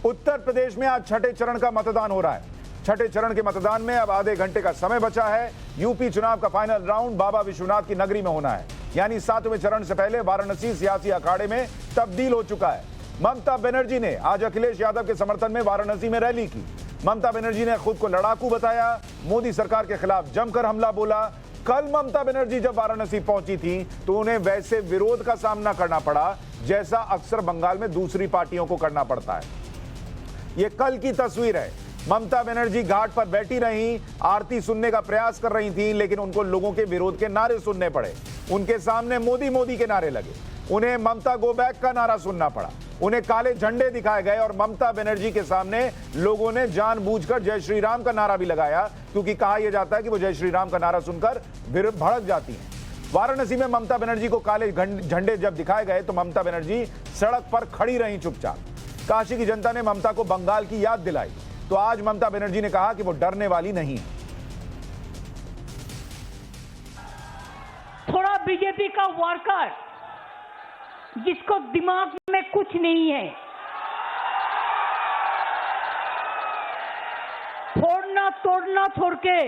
उत्तर प्रदेश में आज छठे चरण का मतदान हो रहा है। छठे चरण के मतदान में अब आधे घंटे का समय बचा है। यूपी चुनाव का फाइनल राउंड बाबा विश्वनाथ की नगरी में होना है, यानी 7वें चरण से पहले वाराणसी सियासी अखाड़े में तब्दील हो चुका है। ममता बनर्जी ने आज अखिलेश यादव के समर्थन में वाराणसी में रैली की। ममता बनर्जी ने खुद को लड़ाकू बताया, मोदी सरकार के खिलाफ जमकर हमला बोला। कल ममता बनर्जी जब वाराणसी पहुंची थी तो उन्हें वैसे विरोध का सामना करना पड़ा जैसा अक्सर बंगाल में दूसरी पार्टियों को करना पड़ता है। यह कल की तस्वीर है। ममता बनर्जी घाट पर बैठी रहीं, आरती सुनने का प्रयास कर रही थीं, लेकिन उनको लोगों के विरोध के नारे सुनने पड़े। उनके सामने मोदी मोदी के नारे लगे, उन्हें ममता गो बैक का नारा सुनना पड़ा, उन्हें काले झंडे दिखाए गए और ममता बनर्जी के सामने लोगों ने जानबूझकर जय श्री राम का नारा भी लगाया, क्योंकि कहा यह जाता है कि वो जय श्री राम का नारा सुनकर भड़क जाती हैं। वाराणसी में ममता बनर्जी को काले झंडे जब दिखाए गए तो ममता बनर्जी सड़क पर खड़ी रहीं चुपचाप। काशी की जनता ने ममता को बंगाल की याद दिलाई, तो आज ममता बनर्जी ने कहा कि वो डरने वाली नहीं है। थोड़ा बीजेपी का वर्कर जिसको दिमाग में कुछ नहीं है, फोड़ना तोड़ना छोड़ के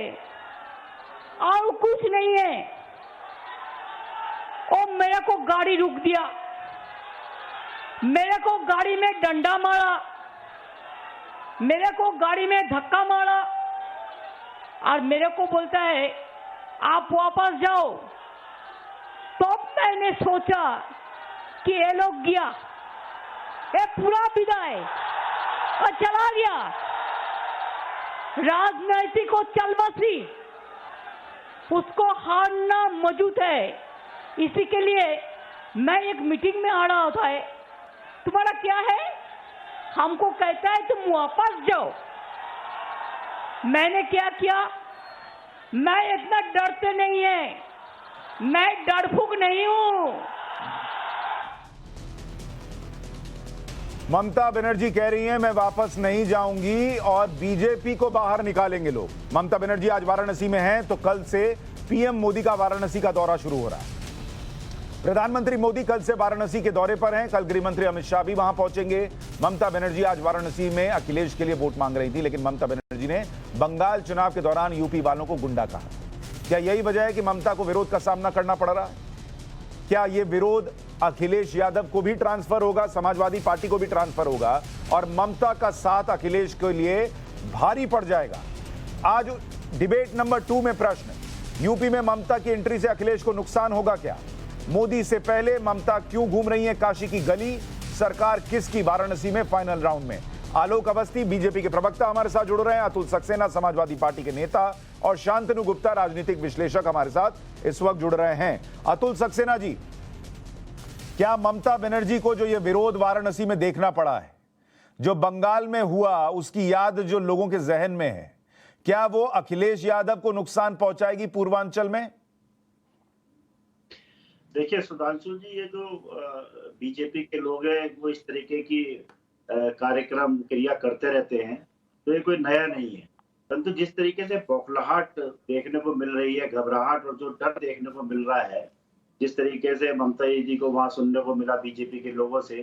और कुछ नहीं है, और मेरे को गाड़ी रुक दिया, मेरे को गाड़ी में डंडा मारा, मेरे को गाड़ी में धक्का मारा और मेरे को बोलता है आप वापस जाओ। तो मैंने सोचा कि ये लोग गया, ये पूरा विदाई और चला गया। राजनीति को चल बसी, उसको हारना मौजूद है। इसी के लिए मैं एक मीटिंग में आ रहा होता है, तुम्हारा क्या है, हमको कहता है तुम वापस जाओ। मैंने क्या किया, मैं इतना डरते नहीं है, मैं डरफुक नहीं हूं। ममता बनर्जी कह रही हैं मैं वापस नहीं जाऊंगी और बीजेपी को बाहर निकालेंगे लोग। ममता बनर्जी आज वाराणसी में हैं, तो कल से पीएम मोदी का वाराणसी का दौरा शुरू हो रहा है। प्रधानमंत्री मोदी कल से वाराणसी के दौरे पर हैं। कल गृह मंत्री अमित शाह भी वहां पहुंचेंगे। ममता बनर्जी आज वाराणसी में अखिलेश के लिए वोट मांग रही थी, लेकिन ममता बनर्जी ने बंगाल चुनाव के दौरान यूपी वालों को गुंडा कहा। क्या यही वजह है कि ममता को विरोध का सामना करना पड़ रहा है? क्या यह विरोध अखिलेश यादव को भी ट्रांसफर होगा, समाजवादी पार्टी को भी ट्रांसफर होगा और ममता का साथ अखिलेश के लिए भारी पड़ जाएगा? आज डिबेट नंबर 2 में प्रश्न, यूपी में ममता की एंट्री से अखिलेश को नुकसान होगा क्या? मोदी से पहले ममता क्यों घूम रही है काशी की गली? सरकार किसकी वाराणसी में फाइनल राउंड में? आलोक अवस्थी बीजेपी के प्रवक्ता हमारे साथ जुड़ रहे हैं, अतुल सक्सेना समाजवादी पार्टी के नेता और शांतनु गुप्ता राजनीतिक विश्लेषक हमारे साथ इस वक्त जुड़ रहे हैं। अतुल सक्सेना जी, क्या ममता बनर्जी को जो ये विरोध वाराणसी में देखना पड़ा है, जो बंगाल में हुआ, उसकी याद जो लोगों के जहन में है, क्या वो अखिलेश यादव को नुकसान पहुंचाएगी पूर्वांचल में? देखिए सुधांशु जी, ये जो बीजेपी के लोग हैं वो इस तरीके की कार्यक्रम क्रिया करते रहते हैं, तो ये कोई नया नहीं है। परंतु जिस तरीके से बौखलाहट देखने को मिल रही है, घबराहट और जो डर देखने को मिल रहा है, जिस तरीके से ममता जी को वहां सुनने को मिला बीजेपी के लोगों से,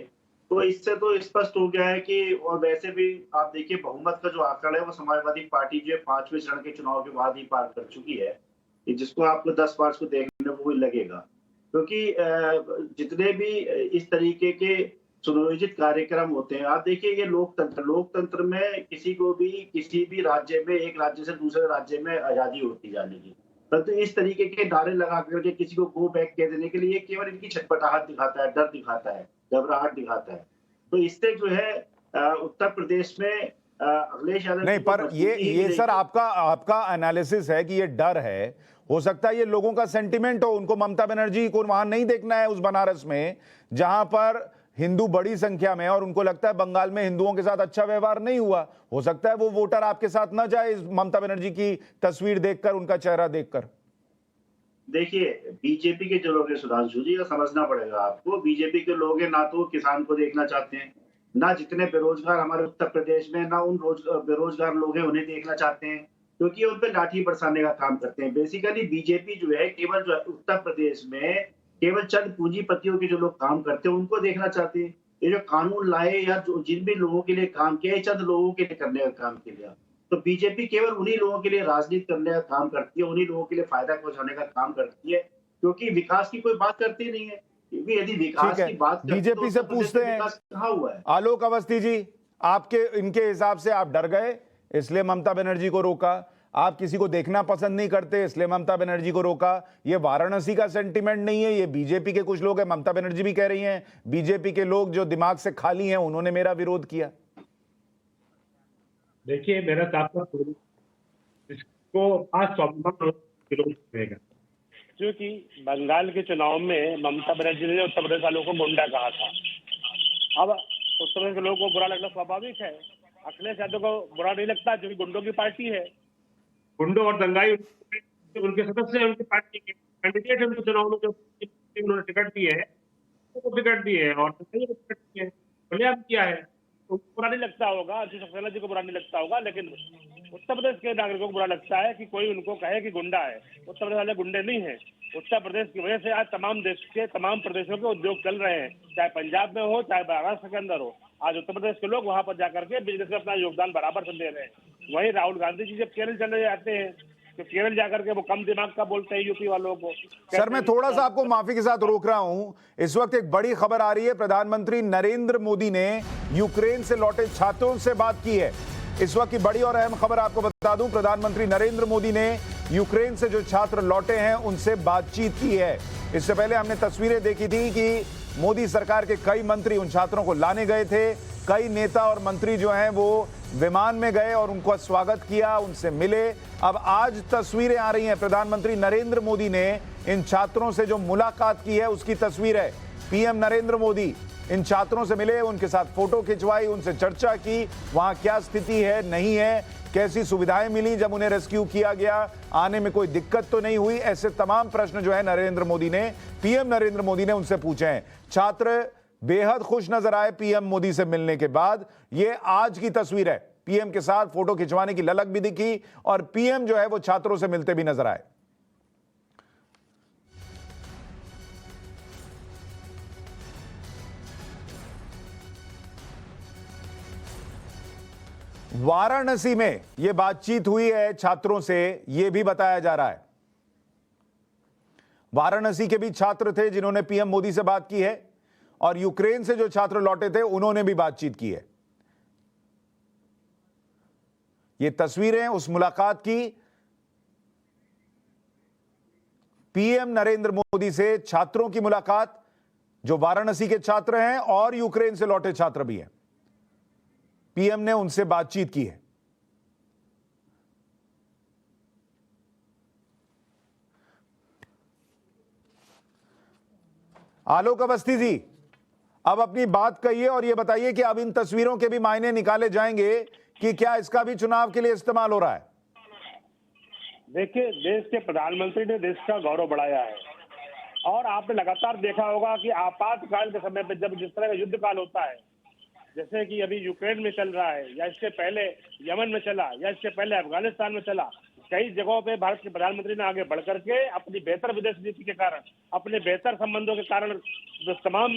तो इससे तो स्पष्ट हो गया है कि, और वैसे भी आप देखिए बहुमत का जो आंकड़ा है वो समाजवादी पार्टी जो है 5वें चरण के चुनाव के बाद ही पार कर चुकी है, जिसको आपको 10 मार्च को देखने को भी लगेगा। क्योंकि जितने भी इस तरीके के सुनियोजित कार्यक्रम होते हैं, आप देखिए ये लोकतंत्र में किसी को भी किसी भी राज्य में, एक राज्य से दूसरे राज्य में आजादी होती जाने की, परंतु इस तरीके के नारे लगा करके किसी को गो बैक कह देने के लिए केवल इनकी छटपटाहट दिखाता है, डर दिखाता है, घबराहट दिखाता है। तो इससे जो है उत्तर प्रदेश में अखिलेश यादव नहीं, पर ये सर आपका एनालिसिस है कि ये डर है, हो सकता है ये लोगों का सेंटिमेंट हो, उनको ममता बनर्जी को वहां नहीं देखना है उस बनारस में जहां पर हिंदू बड़ी संख्या में, और उनको लगता है बंगाल में हिंदुओं के साथ अच्छा व्यवहार नहीं हुआ। हो सकता है वो वोटर आपके साथ न जाए ममता बनर्जी की तस्वीर देखकर, उनका चेहरा देखकर। देखिए बीजेपी के जो लोग हैं सुधांशु जी, समझना पड़ेगा आपको, बीजेपी के लोग हैं ना तो किसान को देखना चाहते हैं, ना जितने बेरोजगार हमारे उत्तर प्रदेश में, ना उन बेरोजगार लोग हैं उन्हें देखना चाहते हैं, क्योंकि उन पर लाठी बरसाने का काम करते हैं। बेसिकली बीजेपी जो है केवल जो उत्तर प्रदेश में केवल चंद पूंजीपतियों के जो लोग काम करते हैं उनको देखना चाहते हैं। ये जो कानून लाए या जो जिन भी लोगों के लिए काम किया, ये चंद लोगों के लिए करने का काम किया। तो बीजेपी केवल उन्हीं लोगों के लिए राजनीति करने का काम करती है, उन्हीं लोगों के लिए फायदा पहुंचाने का काम करती है, क्योंकि विकास की कोई बात करती नहीं है। क्योंकि यदि ठीक विकास है, की बात करते बीजेपी तो से उत्तर प्रदेश पूछते में हैं। विकास कहाँ हुआ है? आलोक अवस्थी जी, आपके इनके हिसाब से आप डर गए इसलिए ममता बनर्जी को रोका, आप किसी को देखना पसंद नहीं करते इसलिए ममता बनर्जी को रोका। ये वाराणसी का सेंटीमेंट नहीं है, ये बीजेपी के कुछ लोग हैं, ममता बनर्जी भी कह रही हैं बीजेपी के लोग जो दिमाग से खाली हैं उन्होंने मेरा विरोध किया। देखिए, मेरा तात्पर्य इसको आज स्वाभिमान विरोध करेगा, क्योंकि बंगाल के चुनाव में ममता बनर्जी ने उत्तर प्रदेश वालों को गुंडा कहा था। अब उत्तर प्रदेश के लोगों को बुरा लगना स्वाभाविक है। अखिलेश यादव को बुरा नहीं लगता क्योंकि गुंडों की पार्टी है। गुंडों और दंगाई उनके सदस्य हैं, उनकी पार्टी के कैंडिडेट है। उनको चुनाव में जो उन्होंने टिकट दिए है वो टिकट दिए है और टिकट दिए खुलेआम किया है, तो बुरा नहीं लगता होगा। आशीष सक्सेना जी को बुरा नहीं लगता होगा, लेकिन उत्तर प्रदेश के नागरिकों को बुरा लगता है कि कोई उनको कहे कि गुंडा है। उत्तर प्रदेश वाले गुंडे नहीं है। उत्तर प्रदेश की वजह से आज तमाम देश के तमाम प्रदेशों के उद्योग चल रहे हैं, चाहे पंजाब में हो चाहे महाराष्ट्र के अंदर हो। आज उत्तर प्रदेश के लोग वहां पर जाकर के बिजनेस में अपना योगदान बराबर से दे रहे हैं। वहीं राहुल गांधी जी जब केरल चले जाते हैं तो केरल जाकर के वो कम दिमाग का बोलते हैं यूपी वालों को। सर, मैं थोड़ा सा आपको माफी के साथ रोक रहा हूं। इस वक्त एक बड़ी खबर आ रही है, प्रधानमंत्री नरेंद्र मोदी ने यूक्रेन से लौटे छात्रों से बात की है। इस वक्त की बड़ी और अहम खबर आपको बता दूं, प्रधानमंत्री नरेंद्र मोदी ने यूक्रेन से जो छात्र लौटे हैं उनसे बातचीत की है। इससे पहले हमने तस्वीरें देखी थी कि मोदी सरकार के कई मंत्री उन छात्रों को लाने गए थे। कई नेता और मंत्री जो हैं वो विमान में गए और उनका स्वागत किया, उनसे मिले। अब आज तस्वीरें आ रही हैं, प्रधानमंत्री नरेंद्र मोदी ने इन छात्रों से जो मुलाकात की है उसकी तस्वीर है। पीएम नरेंद्र मोदी इन छात्रों से मिले, उनके साथ फोटो खिंचवाई, उनसे चर्चा की, वहां क्या स्थिति है नहीं है, कैसी सुविधाएं मिली जब उन्हें रेस्क्यू किया गया, आने में कोई दिक्कत तो नहीं हुई। ऐसे तमाम प्रश्न जो है नरेंद्र मोदी ने, पीएम नरेंद्र मोदी ने उनसे पूछे हैं। छात्र बेहद खुश नजर आए पीएम मोदी से मिलने के बाद। ये आज की तस्वीर है, पीएम के साथ फोटो खिंचवाने की ललक भी दिखी और पीएम जो है वो छात्रों से मिलते भी नजर आए। वाराणसी में यह बातचीत हुई है छात्रों से, यह भी बताया जा रहा है। वाराणसी के भी छात्र थे जिन्होंने पीएम मोदी से बात की है और यूक्रेन से जो छात्र लौटे थे उन्होंने भी बातचीत की है। ये तस्वीरें उस मुलाकात की, पीएम नरेंद्र मोदी से छात्रों की मुलाकात, जो वाराणसी के छात्र हैं और यूक्रेन से लौटे छात्र भी हैं। पीएम ने उनसे बातचीत की है। आलोक अवस्थी जी, अब अपनी बात कहिए और यह बताइए कि अब इन तस्वीरों के भी मायने निकाले जाएंगे कि क्या इसका भी चुनाव के लिए इस्तेमाल हो रहा है? देखिए, देश के प्रधानमंत्री ने देश का गौरव बढ़ाया है और आपने लगातार देखा होगा कि आपातकाल के समय पर जब जिस तरह का युद्ध काल होता है, जैसे कि अभी यूक्रेन में चल रहा है या इससे पहले यमन में चला या इससे पहले अफगानिस्तान में चला, कई जगहों पे भारत के प्रधानमंत्री ने आगे बढ़ करके अपनी बेहतर विदेश नीति के कारण, अपने बेहतर संबंधों के कारण तमाम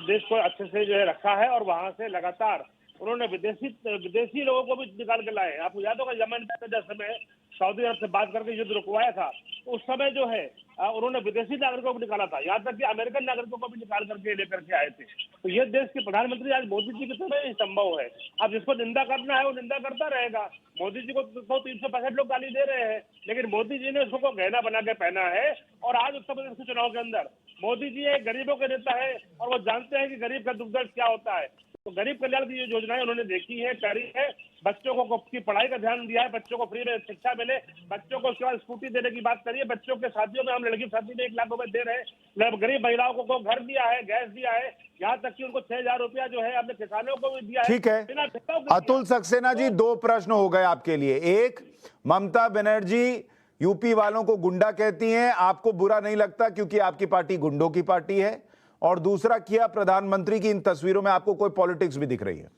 देश को अच्छे से जो है रखा है और वहां से लगातार उन्होंने विदेशी लोगों को भी निकाल के लाए। आपको याद होगा यमन में जिस समय सऊदी अरब से बात करके युद्ध रुकवाया था, तो उस समय जो है उन्होंने विदेशी नागरिकों को निकाला था, यहाँ तक कि अमेरिकन नागरिकों को भी निकाल करके लेकर के आए थे। तो ये देश के प्रधानमंत्री आज मोदी जी की तरह ही संभव है। अब जिसको निंदा करना है वो निंदा करता रहेगा। मोदी जी को 365 लोग गाली दे रहे हैं, लेकिन मोदी जी ने उसको गहना बना के पहना है। और आज उत्तर प्रदेश के चुनाव के अंदर मोदी जी एक गरीबों के नेता है और वो जानते हैं कि गरीब का दुख दर्द क्या होता है। तो गरीब कल्याण की योजनाएं उन्होंने देखी है, करी है। बच्चों को की पढ़ाई का ध्यान दिया है, बच्चों को फ्री में शिक्षा मिले, बच्चों को उसके बाद स्कूटी देने की बात करिए। बच्चों के शादियों में हम लड़की शादी में 1 लाख रुपए दे रहे हैं। गरीब महिलाओं को घर दिया है, गैस दिया है, यहाँ तक कि उनको 6,000 रुपया जो है अपने किसानों को भी दिया है। ठीक है अतुल सक्सेना जी, 2 प्रश्न हो गए आपके लिए। एक, ममता बनर्जी यूपी वालों को गुंडा कहती हैं, आपको बुरा नहीं लगता क्योंकि आपकी पार्टी गुंडों की पार्टी है। और दूसरा, किया प्रधानमंत्री की इन तस्वीरों में आपको कोई पॉलिटिक्स भी दिख रही है?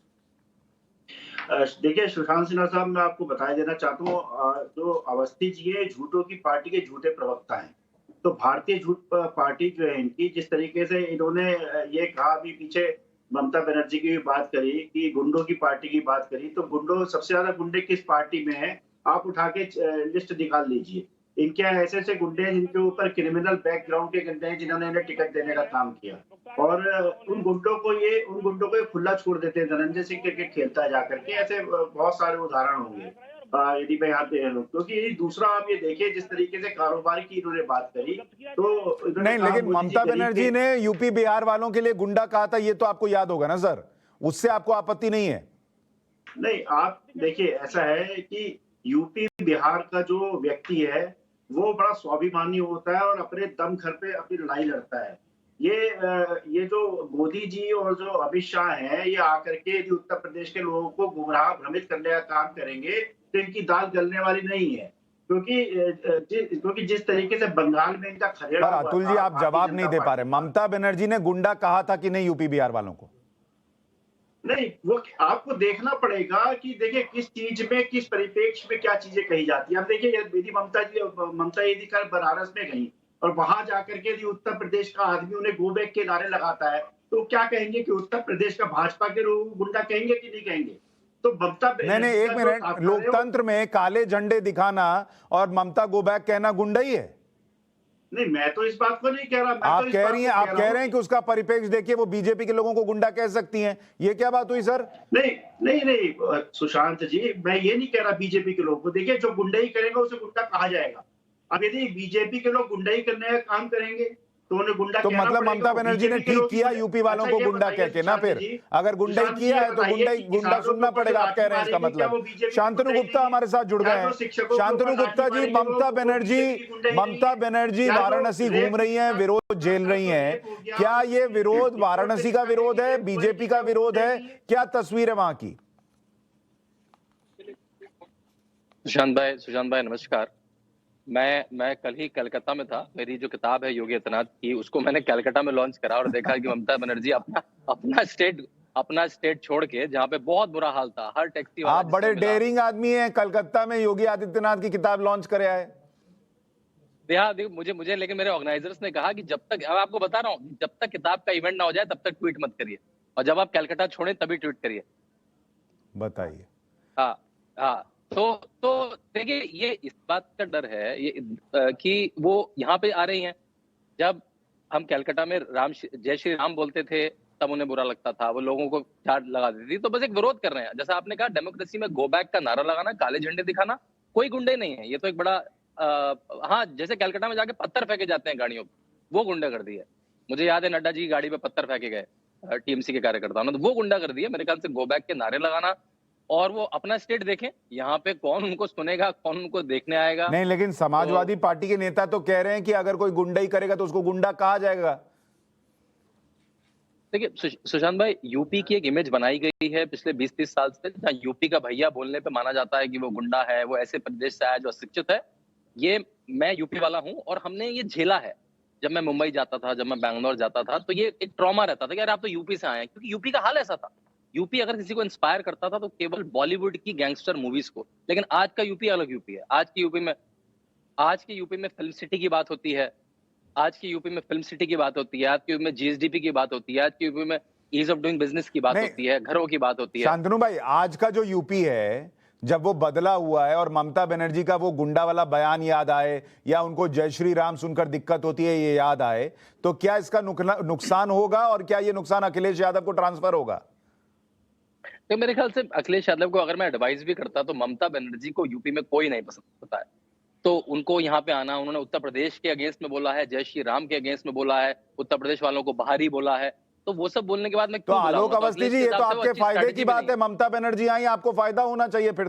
देखिए सुशांत सिन्हा साहब, मैं आपको बता देना चाहता हूँ, जो अवस्थी जी है झूठों की पार्टी के झूठे प्रवक्ता हैं। तो भारतीय झूठ पार्टी जो है इनकी, जिस तरीके से इन्होंने ये कहा अभी पीछे ममता बनर्जी की भी बात करी कि गुंडों की पार्टी की बात करी, तो गुंडों सबसे ज्यादा गुंडे किस पार्टी में है, आप उठा के लिस्ट निकाल लीजिए। इनके यहाँ ऐसे ऐसे गुंडे हैं जिनके ऊपर क्रिमिनल बैकग्राउंड के गुंडे हैं, जिन्होंने इन्हें टिकट देने का काम किया, और उन गुंडों को ये खुला छोड़ देते हैं। धनंजय सिंह क्रिकेट खेलता है जाकर के, ऐसे बहुत सारे उदाहरण होंगे यदि मैं यहाँ पे, क्योंकि दूसरा आप ये देखिए जिस तरीके से कारोबार की इन्होंने बात करी, तो नहीं, लेकिन ममता बनर्जी ने यूपी बिहार वालों के लिए गुंडा कहा था, ये तो आपको याद होगा ना सर, उससे आपको आपत्ति नहीं है? नहीं, आप देखिए, ऐसा है कि यूपी बिहार का जो व्यक्ति है वो बड़ा स्वाभिमानी होता है और अपने दम घर पे अपनी लड़ाई लड़ता है। ये जो मोदी जी और जो अमित शाह हैं, ये आकर के यदि उत्तर प्रदेश के लोगों को गुमराह भ्रमित करने का काम करेंगे तो इनकी दाल गलने वाली नहीं है, क्योंकि जिस तरीके से बंगाल में इनका खदेड़ा हुआ अतुल जी, था, आप जवाब नहीं दे पा रहे। ममता बनर्जी ने गुंडा कहा था कि नहीं यूपी बिहार वालों को? नहीं, वो आपको देखना पड़ेगा कि देखिए किस चीज में, किस परिप्रेक्ष्य में क्या चीजें कही जाती है। अब देखिए, यदि ममता यदि कल बनारस में गई और वहां जाकर के यदि उत्तर प्रदेश का आदमी उन्हें गो बैक के नारे लगाता है, तो क्या कहेंगे कि उत्तर प्रदेश का भाजपा के लोग गुंडा कहेंगे कि नहीं कहेंगे? तो ममता नहीं, एक मिनट, लोकतंत्र में काले झंडे दिखाना और ममता गो बैक कहना गुंडा ही है? नहीं, मैं तो इस बात को नहीं कह रहा। आप कह रहे हैं कि उसका परिप्रेक्ष्य देखिए, वो बीजेपी के लोगों को गुंडा कह सकती हैं, ये क्या बात हुई सर? नहीं सुशांत जी, मैं ये नहीं कह रहा बीजेपी के लोगों को। देखिए, जो गुंडाई करेगा उसे गुंडा कहा जाएगा। अब यदि बीजेपी के लोग गुंडाई करने का काम करेंगे तो उन्हें गुंडा, तो मतलब ममता बनर्जी ने ठीक किया यूपी वालों को गुंडा कह के ना? फिर अगर गुंडाई किया है तो गुंडा सुनना पड़ेगा, आप कह रहे हैं इसका मतलब। शांतनु गुप्ता हमारे साथ जुड़ गए हैं। शांतनु गुप्ता जी, ममता बनर्जी वाराणसी घूम रही हैं, विरोध झेल रही हैं, क्या ये विरोध वाराणसी का विरोध है, बीजेपी का विरोध है, क्या तस्वीर है वहां की? सुशांत भाई नमस्कार। मैं कल ही कलकत्ता में था। मेरी जो किताब है योगी आदित्यनाथ की, उसको मैंने कलकत्ता में लॉन्च करा और देखा कि ममता बनर्जी अपना स्टेट छोड़ के, जहाँ पे बहुत बुरा हाल था, हर टैक्सी वाला, आप बड़े डेयरिंग आदमी हैं, कलकत्ता में योगी आदित्यनाथ की किताब लॉन्च करे आए। मुझे लेकिन मेरे ऑर्गेनाइजर्स ने कहा कि जब तक, अब आपको बता रहा हूँ, जब तक किताब का इवेंट ना हो जाए तब तक ट्वीट मत करिए, और जब आप कलकत्ता छोड़े तभी ट्वीट करिए। बताइए। हाँ, तो देखिए, ये इस बात का डर है कि वो यहाँ पे आ रही हैं। जब हम कलकत्ता में जय श्री राम बोलते थे तब उन्हें बुरा लगता था, वो लोगों को चाट लगा देती थी। तो बस एक विरोध कर रहे हैं, जैसा आपने कहा, डेमोक्रेसी में गो बैक का नारा लगाना, काले झंडे दिखाना, कोई गुंडे नहीं है। ये तो एक बड़ा हाँ, जैसे कलकत्ता में जाके पत्थर फेंके जाते हैं गाड़ियों पर, वो गुंडा कर दिया। मुझे याद है नड्डा जी की गाड़ी पे पत्थर फेंके गए टीएमसी के कार्यकर्ताओं ने, तो वो गुंडा कर दिया। मेरे ख्याल से गो बैक के नारे लगाना, और वो अपना स्टेट देखें, यहाँ पे कौन उनको सुनेगा, कौन उनको देखने आएगा। नहीं, लेकिन समाजवादी पार्टी के नेता तो कह रहे हैं कि अगर कोई गुंडाई करेगा तो उसको गुंडा कहा जाएगा। देखिए सुशांत भाई, यूपी की एक इमेज बनाई गई है पिछले 20-30 साल से, जहाँ यूपी का भैया बोलने पे माना जाता है कि वो गुंडा है, वो ऐसे प्रदेश से आया जो अशिक्षित है। ये मैं यूपी वाला हूँ और हमने ये झेला है। जब मैं मुंबई जाता था, जब मैं बैंगलोर जाता था, तो ये एक ट्रॉमा रहता था कि यार आप तो यूपी से आए हैं, क्योंकि यूपी का हाल ऐसा था। यूपी अगर किसी को इंस्पायर करता था तो केवल बॉलीवुड की गैंगस्टर मूवीज को। लेकिन आज का यूपी अलग यूपी है। आज की यूपी में फिल्म सिटी की बात होती है, आज की यूपी में फिल्म सिटी की बात होती है, आज की यूपी में जीएसडीपी की बात होती है, आज की यूपी में ईज ऑफ डूइंग बिजनेस की बात होती है, घरों की बात होती है। शांतनु भाई, आज का जो यूपी है, जब वो बदला हुआ है और ममता बनर्जी का वो गुंडा वाला बयान याद आए या उनको जय श्री राम सुनकर दिक्कत होती है ये याद आए, तो क्या इसका नुकसान होगा, और क्या ये नुकसान अखिलेश यादव को ट्रांसफर होगा? तो मेरे ख्याल से अखिलेश यादव को अगर मैं एडवाइस भी करता तो ममता बनर्जी को यूपी में कोई नहीं पसंद होता है, तो उनको यहाँ पे आना, उन्होंने उत्तर प्रदेश के अगेंस्ट में बोला है, जय श्री राम के अगेंस्ट में बोला है, उत्तर प्रदेश वालों को बाहरी बोला है, तो वो सब बोलने के बाद में तो आलोक अवस्थी जी, ये तो आपके फायदे की बात है, ममता बनर्जी आई, आपको फायदा होना चाहिए फिर।